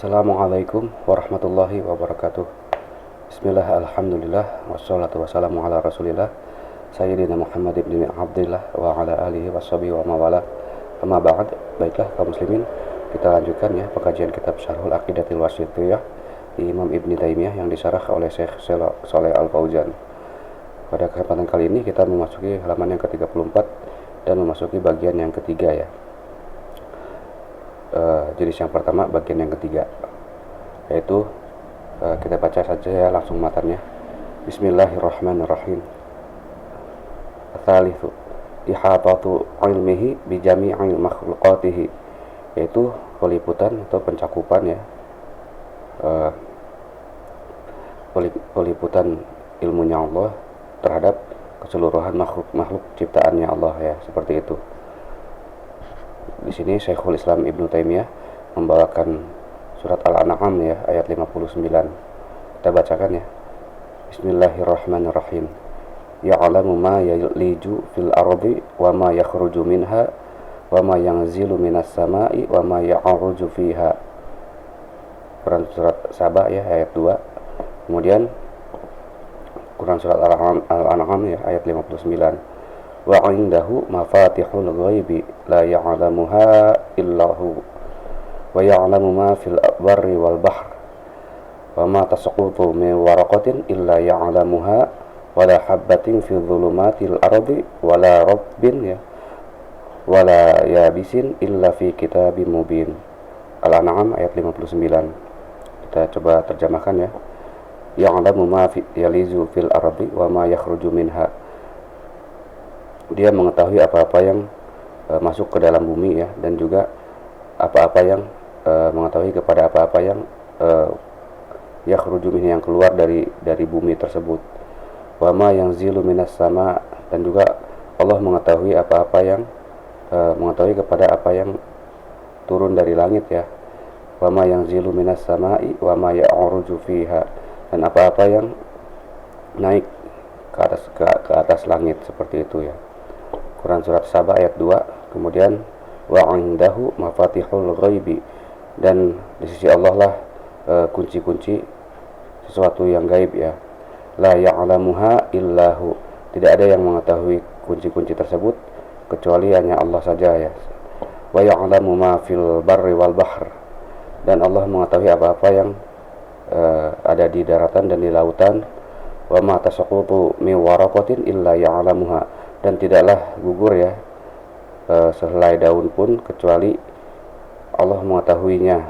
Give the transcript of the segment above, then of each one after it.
Assalamualaikum warahmatullahi wabarakatuh. Bismillah, alhamdulillah, wassalatu wassalamu ala rasulillah Sayyidina Muhammad ibn Abdillah wa ala alihi washabihi wa mawala. Amma ba'd. Baiklah kaum muslimin, kita lanjutkan ya pengkajian kitab Syarhul Aqidatil Wasithiyah di Imam Ibn Taimiyah yang disyarah oleh Syekh Shalih Al Fauzan. Pada kesempatan kali ini kita memasuki halaman yang ke-34 dan memasuki bagian yang ketiga ya. Jenis yang pertama bagian yang ketiga, yaitu kita baca saja ya langsung matanya. Bismillahirrahmanirrahim. Ats-tsalitsu ihatatu ilmihi bi jami'i makhluqatihi, yaitu peliputan atau pencakupan ya, peliputan ilmunya Allah terhadap keseluruhan makhluk ciptaannya Allah ya, seperti itu. Di sini Syekhul Islam Ibnu Taimiyah membawakan surat Al-An'am ya, ayat 59. Kita bacakan ya. Bismillahirrahmanirrahim. Ya'lamu ma yaliju fil ardi wa ma yakhruju minha wa ma yanzilu minas sama'i wa ma ya'ruju fiha. Quran surat Saba ya, ayat 2. Kemudian Quran surat Al-An'am ya, ayat 59. Wa 'indahu mafatihul ghaibi la ya'lamuha illahu wa ya'lamu ma fil barri wal bahr wa ma tasqutu min waraqatin illa ya'lamuha wa la habbatin fi dhulumatil ardi wa la rabbin ya wa la yabisin illa fi kitabim mubin. Al-An'am ayat 59. Kita coba terjemahkan ya. Ya'lamu ma yalizu fil ardi wa ma yakhruju minha. Dia mengetahui apa-apa yang masuk ke dalam bumi ya, dan juga apa-apa yang mengetahui kepada apa-apa yang yakhruju minha, yang keluar dari bumi tersebut. Wa ma yanzilu minas sama, dan juga Allah mengetahui apa-apa yang mengetahui kepada apa yang turun dari langit ya. Wa ma yanzilu minas sama'i wa ma ya'ruju fiha, dan apa-apa yang naik ke atas langit, seperti itu ya. Quran surat Saba ayat 2. Kemudian wa 'indahu mafatihul ghaibi, dan di sisi Allah lah kunci-kunci sesuatu yang gaib ya. La ya'lamuha illahu, tidak ada yang mengetahui kunci-kunci tersebut kecuali hanya Allah saja ya. Wa ya'lamu ma fil barri wal bahr, dan Allah mengetahui apa-apa yang ada di daratan dan di lautan. Wa ma tasqutu min waraqatin illa ya'lamuha, dan tidaklah gugur ya sehelai daun pun kecuali Allah mengetahuinya,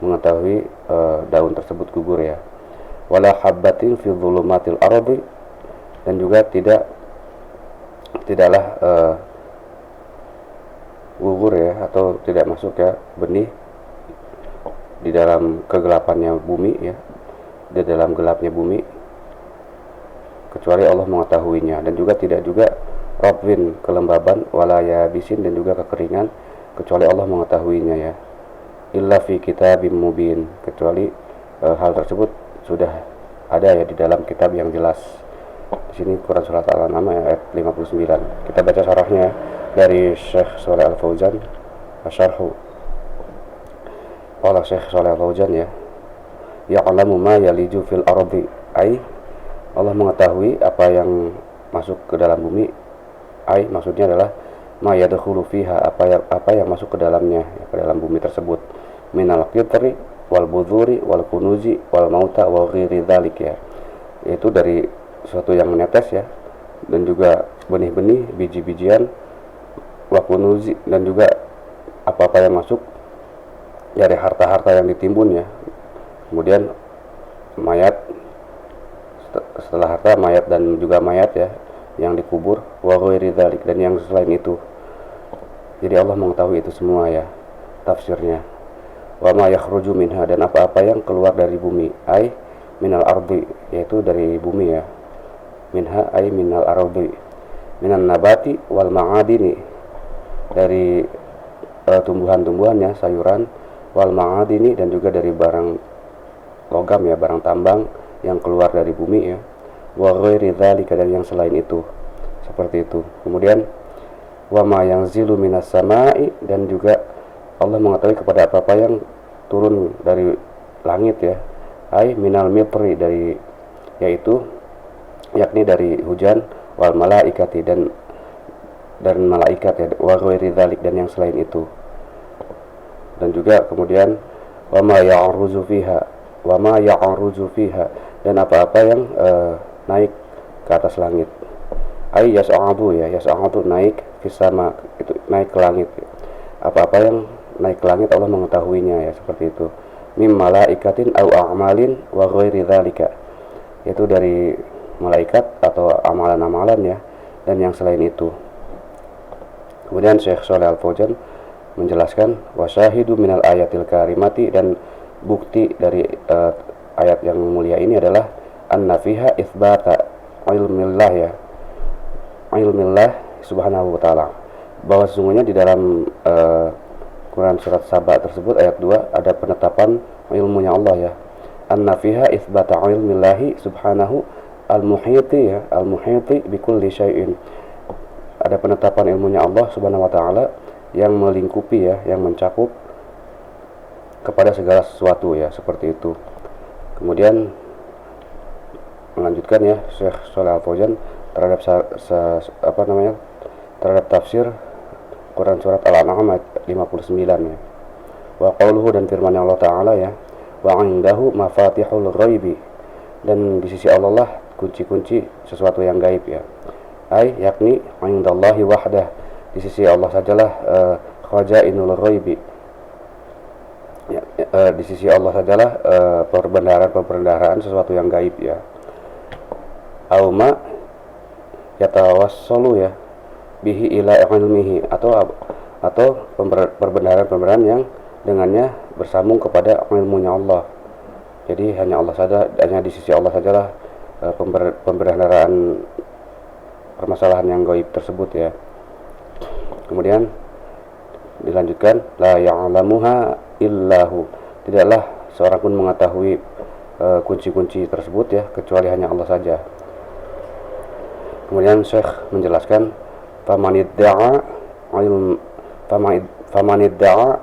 mengetahui daun tersebut gugur ya. Wala habbatin fi dhulumatil ardi, dan juga tidaklah gugur ya, atau tidak masuk ya benih di dalam kegelapannya bumi ya, di dalam gelapnya bumi, kecuali Allah mengetahuinya. Dan juga tidak juga rabbin, kelembaban, walaya bisin, dan juga kekeringan, kecuali Allah mengetahuinya ya. Illa fi kitabim mubin, kecuali hal tersebut sudah ada ya di dalam kitab yang jelas. Di sini Quran surat Al-An'am ayat 59. Kita baca syarahnya dari Syekh Shalih Al Fauzan. Syarhu qala Syekh Shalih Al Fauzan ya, ya'lamu ma yaliju fil ardi, ai Allah mengetahui apa yang masuk ke dalam bumi. Ai maksudnya adalah ma yadkhulu fiha, apa yang masuk ke dalamnya ya, ke dalam bumi tersebut. Minal qitri wal budhuri wal kunuzi wal mauta wa ghairi dzalik ya, yaitu dari sesuatu yang menetes ya, dan juga benih-benih, biji-bijian, wa kunuzi, dan juga apa-apa yang masuk dari harta-harta yang ditimbun ya. Kemudian mayat, setelah harta mayat, dan juga mayat ya yang dikubur, wa ghairi dzalik, dan yang selain itu. Jadi Allah mengetahui itu semua ya, tafsirnya. Wa ma yakhruju minha, dan apa-apa yang keluar dari bumi. Ai minal ardi, yaitu dari bumi ya. Minha ai minal ardi, minan nabati wal ma'adini, dari tumbuhan-tumbuhannya, sayuran, wal ma'adini, dan juga dari barang logam ya, barang tambang yang keluar dari bumi ya. Wa ghairi dzalika, dan yang selain itu, seperti itu. Kemudian wa ma yanzilu minas sama'i, dan juga Allah mengetahui kepada apa-apa yang turun dari langit ya, ai minal mitri dari yaitu yakni dari hujan, wal malaikati dan malaikat ya, wa ghairi dzalik dan yang selain itu. Dan juga kemudian wa ma ya'ruzu fiha dan apa-apa yang naik ke atas langit. Ai yas'adu ya, yas'adu naik fis sama, itu naik ke langit. Apa-apa yang naik ke langit Allah mengetahuinya ya, seperti itu. Mim malaikatin au a'malin wa ghairi dzalika, yaitu dari malaikat atau amalan-amalan ya, dan yang selain itu. Kemudian Syekh Shalih Al-Fauzan menjelaskan wasyahidu minal ayatil karimati, dan bukti dari ayat yang mulia ini adalah anna fiha itsbata ilmillah ya, ilmillah subhanahu wa ta'ala, bahwa sesungguhnya di dalam Quran surat Saba tersebut ayat 2 ada penetapan ilmunya Allah ya, anna fiha itsbata ilmillahi subhanahu al-muhiti ya, al-muhiti bikulli syai'in, ada penetapan ilmunya Allah subhanahu wa ta'ala yang melingkupi ya, yang mencakup kepada segala sesuatu ya, seperti itu. Kemudian melanjutkan ya Syekh Shalih Al-Fauzan terhadap terhadap tafsir Quran surat Al-An'am ayat 59 ya. Wa qauluhu, dan firman Allah Ta'ala ya, wa 'indahu mafatihul ghaibi, dan di sisi Allah lah kunci-kunci sesuatu yang gaib ya. Ai yakni 'indallahi wahdah, di sisi Allah sajalah khazainul ghaibi ya, di sisi Allah sajalah perbendaharaan sesuatu yang gaib ya. Auma yatawassalu ya bihi ila ilmihi, atau perbendaharaan yang dengannya bersambung kepada ilmunya Allah. Jadi hanya di sisi Allah sajalah pembendaharaan permasalahan yang gaib tersebut ya. Kemudian dilanjutkan la ya'lamuha illahu, tidaklah seorang pun mengetahui kunci-kunci tersebut ya, kecuali hanya Allah saja. Kemudian Syekh menjelaskan famanidda'a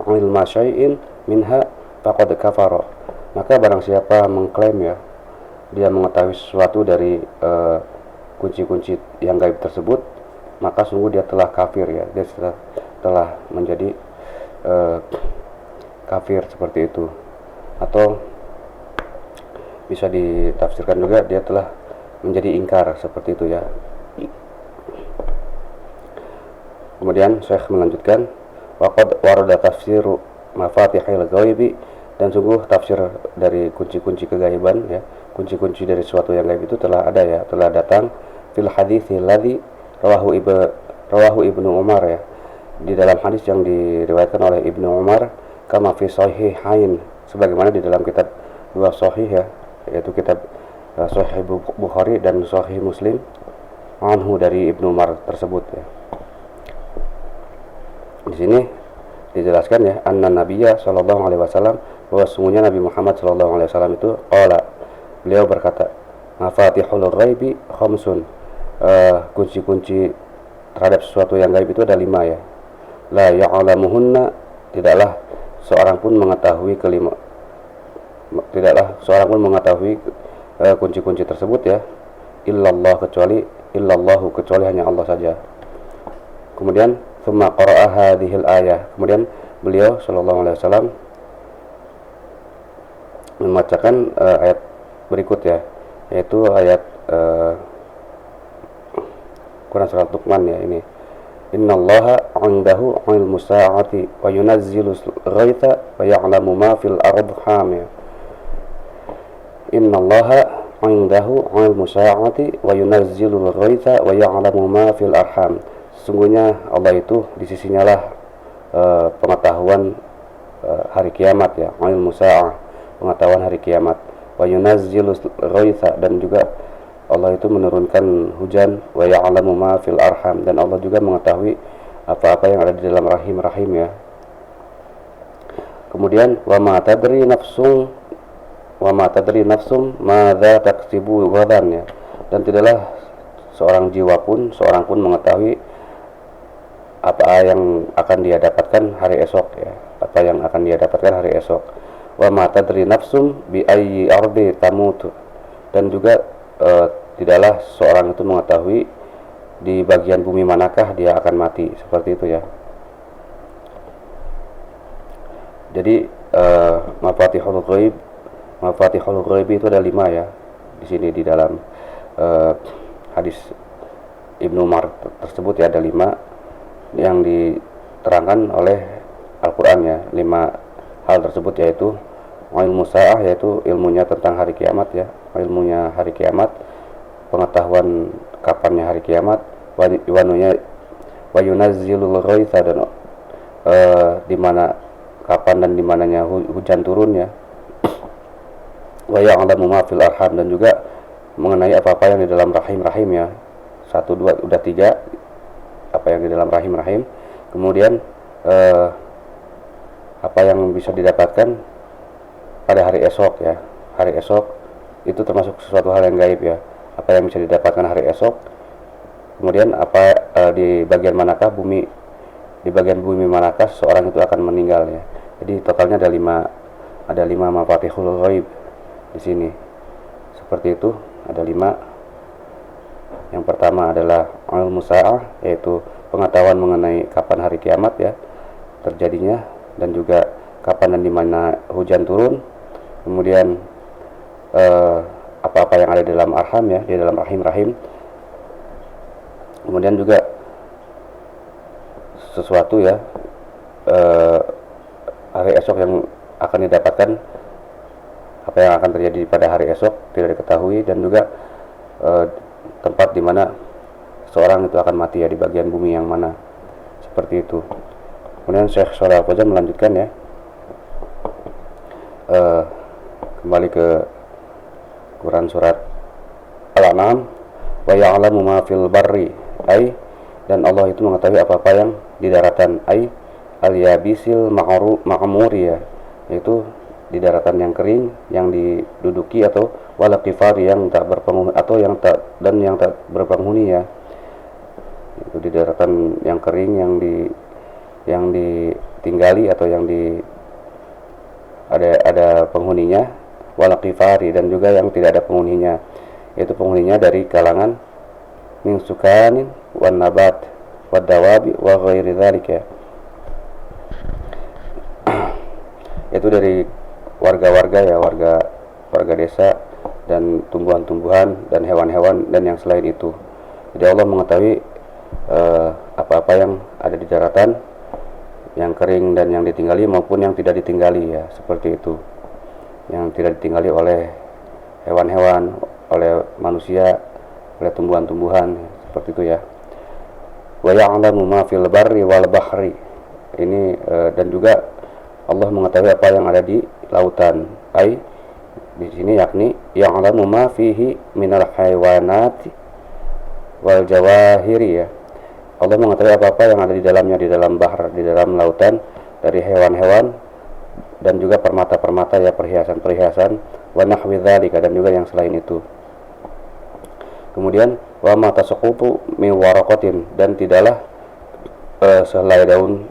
ilma syai'in minha faqad kafara, maka barang siapa mengklaim ya dia mengetahui sesuatu dari kunci-kunci yang gaib tersebut, maka sungguh dia telah kafir ya, dia telah menjadi kafir, seperti itu. Atau bisa ditafsirkan juga dia telah menjadi ingkar, seperti itu ya. Kemudian Syekh melanjutkan waqad warada tafsiru mafatihil ghaibi, dan sungguh tafsir dari kunci-kunci kegaiban ya, kunci-kunci dari sesuatu yang gaib itu telah ada ya, telah datang fil haditsil ladzi rawahu Ibnu Umar ya, di dalam hadis yang diriwayatkan oleh Ibnu Umar, kama fi sahihain, sebagaimana di dalam kitab dua sahih ya, yaitu kitab Sahih Bukhari dan Sahih Muslim, anhu dari Ibnu Umar tersebut ya. Di sini dijelaskan ya, anna nabiyya sallallahu alaihi wasallam, bahwa sungguhnya Nabi Muhammad sallallahu alaihi wasallam itu qala, beliau berkata, mafatihul ghaibi khamsun, kunci-kunci terhadap sesuatu yang gaib itu ada 5 ya. La ya'lamuhunna, tidaklah seorang pun mengetahui kunci-kunci tersebut ya, illallah, kecuali hanya Allah saja. Kemudian thumma qara'a hadhil ayah, kemudian beliau sallallahu alaihi wasallam membacakan ayat berikut ya, yaitu ayat Quran surat Luqman ya, ini innallaha 'indahu 'ilmus sa'ati wa yunazzilul ghaitha wa ya'lamu ma fil arham ya. Innallaha 'indahu 'ilmus sa'ati wa yunazzilul ghaitha wa ya'lamu ma fil arham, sesungguhnya Allah itu di sisinya lah pengetahuan hari kiamat ya, ilmu sa'ah, pengetahuan hari kiamat, wa yunazzilul ghaitha, dan juga Allah itu menurunkan hujan, wa ya'lamu ma fil arham, dan Allah juga mengetahui apa-apa yang ada di dalam rahim ya. Kemudian wa ma tadri nafsum madza taksibu ghadan ya, dan tidaklah seorang pun mengetahui apa yang akan dia dapatkan hari esok ya, apa yang akan dia dapatkan hari esok. wa ma tadri nafsum bi ayyi ardi tamutu, dan juga tidaklah seorang itu mengetahui di bagian bumi manakah dia akan mati, seperti itu ya. Jadi mafatihul ghaib itu ada 5 ya. Di sini di dalam hadis Ibnu Umar tersebut ya, ada 5 yang diterangkan oleh Al-Quran ya. 5 hal tersebut yaitu ilmu sa'ah, yaitu ilmunya tentang hari kiamat ya, ilmunya hari kiamat, pengetahuan kapannya hari kiamat, wa yunazzilul ghaitha, dan di mana kapan dan di mananya hujan turun ya, wa ya'lamu ma fil arham, dan juga mengenai apa-apa yang di dalam rahim ya. 1, 2, udah 3, apa yang di dalam rahim. Kemudian apa yang bisa didapatkan pada hari esok ya. Hari esok itu termasuk sesuatu hal yang gaib ya, apa yang bisa didapatkan hari esok. Kemudian apa di bagian manakah bumi, di bagian bumi manakah seorang itu akan meninggal ya. Jadi totalnya ada 5 mafatihul ghaib di sini. Seperti itu, ada 5. Yang pertama adalah ilmu sa'ah, yaitu pengetahuan mengenai kapan hari kiamat ya terjadinya, dan juga kapan dan di mana hujan turun. Kemudian apa-apa yang ada di dalam arham ya, di dalam rahim. Kemudian juga sesuatu ya, hari esok yang akan didapatkan, apa yang akan terjadi pada hari esok tidak diketahui, dan juga tempat di mana seorang itu akan mati ya, di bagian bumi yang mana, seperti itu. Kemudian Syekh Shalih Al-Fauzan melanjutkan ya, kembali ke Quran surat Al-An'am, wa ya'lamu ma fil barri, dan Allah itu mengetahui apa-apa yang di daratan, al-yabisil ma'muri ya, yaitu di daratan yang kering yang diduduki, atau wal qifari yang tak berpenghuni, atau yang tak berpenghuni ya. Itu di daratan yang kering yang ditinggali, atau yang ada penghuninya, wal qifari, dan juga yang tidak ada penghuninya, yaitu penghuninya dari kalangan min sukanin wan nabat wad dawabi wa ghairi dzalika, yaitu dari warga-warga ya, warga desa, dan tumbuhan-tumbuhan dan hewan-hewan dan yang selain itu. Jadi Allah mengetahui apa-apa yang ada di daratan yang kering dan yang ditinggali maupun yang tidak ditinggali ya, seperti itu. Yang tidak ditinggali oleh hewan-hewan, oleh manusia, oleh tumbuhan-tumbuhan, seperti itu ya. Wa ya'lamu ma fil barri wal bahri. Ini dan juga Allah mengetahui apa yang ada di lautan. Di sini yakni ya'lamu ma fihi minal haywanati wal jawahiri ya. Allah mengetahui apa-apa yang ada di dalamnya, di dalam bahar, di dalam lautan, dari hewan-hewan dan juga permata-permata ya, perhiasan-perhiasan, wa nahwi dzalika, dan juga yang selain itu. Kemudian wa ma tasqutu min waraqatin, dan tidaklah sehelai daun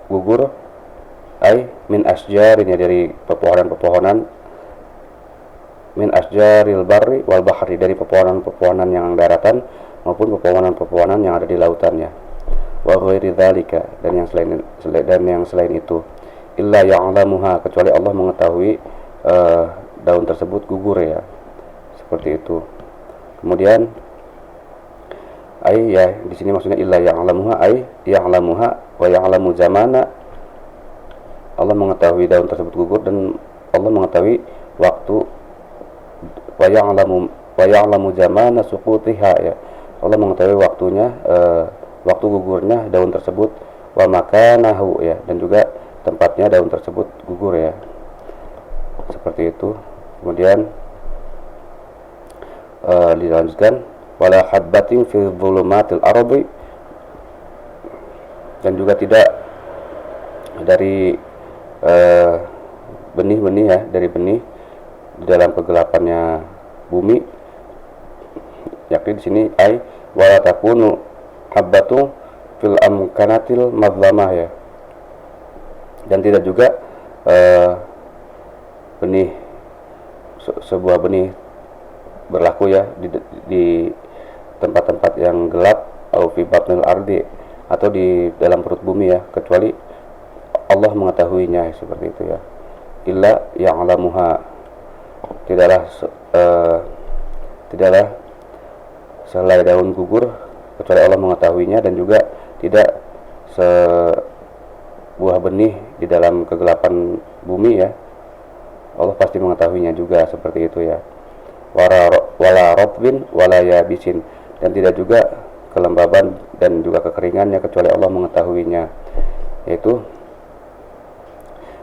gugur, min asjarin ya, dari pepohonan-pepohonan, min asjaril barri wal bahri, dari pepohonan-pepohonan yang daratan maupun pepohonan-pepohonan yang ada di lautan ya. Wa ghairi dzalika, dan yang selain itu, illa ya'lamuha, kecuali Allah mengetahui daun tersebut gugur ya, seperti itu. Kemudian ya, di sini maksudnya illa ya'lamuha, ya'lamuha wa ya'lamu zamana, Allah mengetahui daun tersebut gugur dan Allah mengetahui waktu, wa ya'lamu zamana suqutiha ya, Allah mengetahui waktunya, waktu gugurnya daun tersebut, wa makanahu ya, dan juga tempatnya daun tersebut gugur ya, seperti itu. Kemudian dilanjutkan, wala habbatin fi dhulumatil ardi, dan juga tidak dari benih-benih ya, dari benih di dalam kegelapannya bumi, yakni di sini wala takunu habbatu fil amkanatil madzlamah ya, dan tidak juga sebuah benih berlaku ya di tempat-tempat yang gelap, au fi batnil ardi, atau di dalam perut bumi ya, kecuali Allah mengetahuinya, seperti itu ya. Illa ya'lamuha, tidaklah tidaklah selai daun gugur kecuali Allah mengetahuinya, dan juga tidak sebuah benih di dalam kegelapan bumi ya, Allah pasti mengetahuinya juga, seperti itu ya. Wala rotbin wala yabisin, dan tidak juga kelembaban dan juga kekeringannya kecuali Allah mengetahuinya, yaitu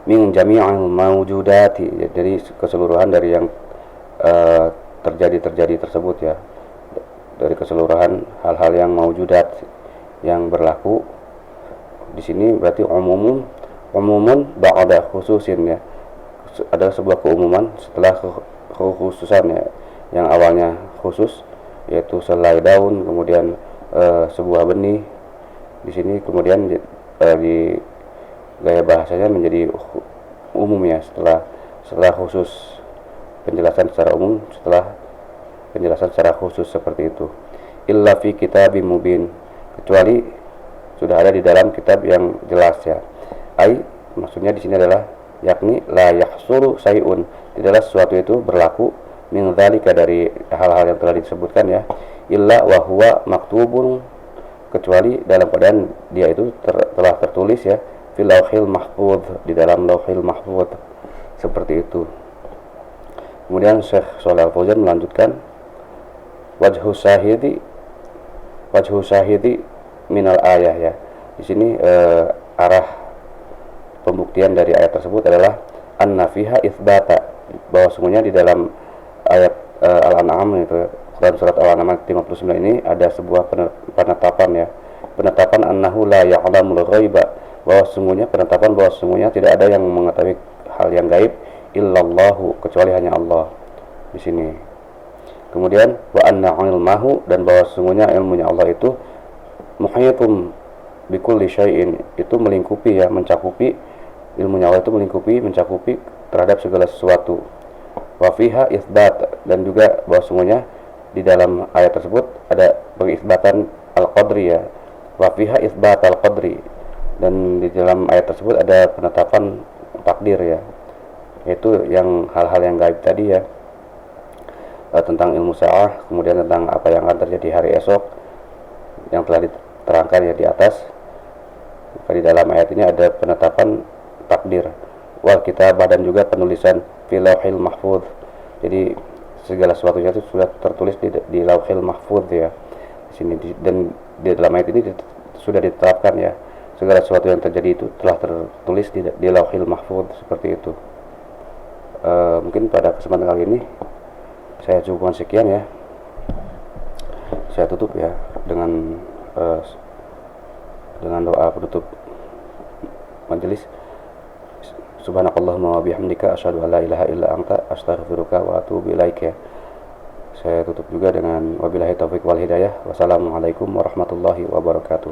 min jami'il mawjudati, jadi keseluruhan dari yang terjadi tersebut ya, dari keseluruhan hal-hal yang mawjudat yang berlaku. Di sini berarti umumun ba'da khususin ya, adalah sebuah keumuman setelah kekhususan ya, yang awalnya khusus yaitu selai daun, kemudian sebuah benih. Di sini kemudian di gaya bahasanya menjadi umum ya, setelah khusus, penjelasan secara umum setelah penjelasan secara khusus, seperti itu. Illa fi kitabim mubin, kecuali sudah ada di dalam kitab yang jelas ya. Ai, maksudnya di sini adalah yakni la yahsulu sayun, tidaklah sesuatu itu berlaku min dzalika, dari hal-hal yang telah disebutkan ya, illa wa huwa maktubun, kecuali dalam keadaan dia itu telah tertulis ya, fil lauhil mahfuz, di dalam lauhil mahfuz, seperti itu. Kemudian Syekh Shalih Al Fauzan melanjutkan, wajhu syahidi minal ayah ya. Di sini arah pembuktian dari ayat tersebut adalah anna fiha itsbata, bahwa semuanya di dalam ayat Al-An'am itu, Quran surat Al-An'am 59 ini ada sebuah penetapan ya, penetapan annahu la ya'lamul ghaiba, bahwa semuanya, penetapan bahwa semuanya tidak ada yang mengetahui hal yang gaib illallahu, kecuali hanya Allah di sini. Kemudian wa anna ilmahu, dan bahwa semuanya ilmunya Allah itu muhyitum bikulli syai'in, itu melingkupi ya, mencakupi, ilmunya Allah itu melingkupi, mencakupi terhadap segala sesuatu. Wa fiha itsbat, dan juga bahwa semuanya di dalam ayat tersebut ada pengisbatan al-qadri ya. Wa fiha itsbat al-qadri, dan di dalam ayat tersebut ada penetapan takdir ya, yaitu yang hal-hal yang gaib tadi ya, tentang ilmu sa'ah, kemudian tentang apa yang akan terjadi hari esok yang telah diterangkan ya di atas. Maka di dalam ayat ini ada penetapan takdir, wal kitabah, dan juga penulisan fil lauhil mahfuz. Jadi segala sesuatunya itu sudah tertulis di lauhil mahfuz ya di sini, dan di dalam ayat ini sudah ditetapkan ya, segala sesuatu yang terjadi itu telah tertulis di lauhil mahfuz, seperti itu. Mungkin pada kesempatan kali ini saya cukupkan sekian ya. Saya tutup ya dengan doa penutup majelis. Subhanakallahumma wa bihamdika asyhadu an la ilaha illa anta astaghfiruka wa atubu ilaik ya. Saya tutup juga dengan wabillahi taufik wal hidayah. Wassalamualaikum warahmatullahi wabarakatuh.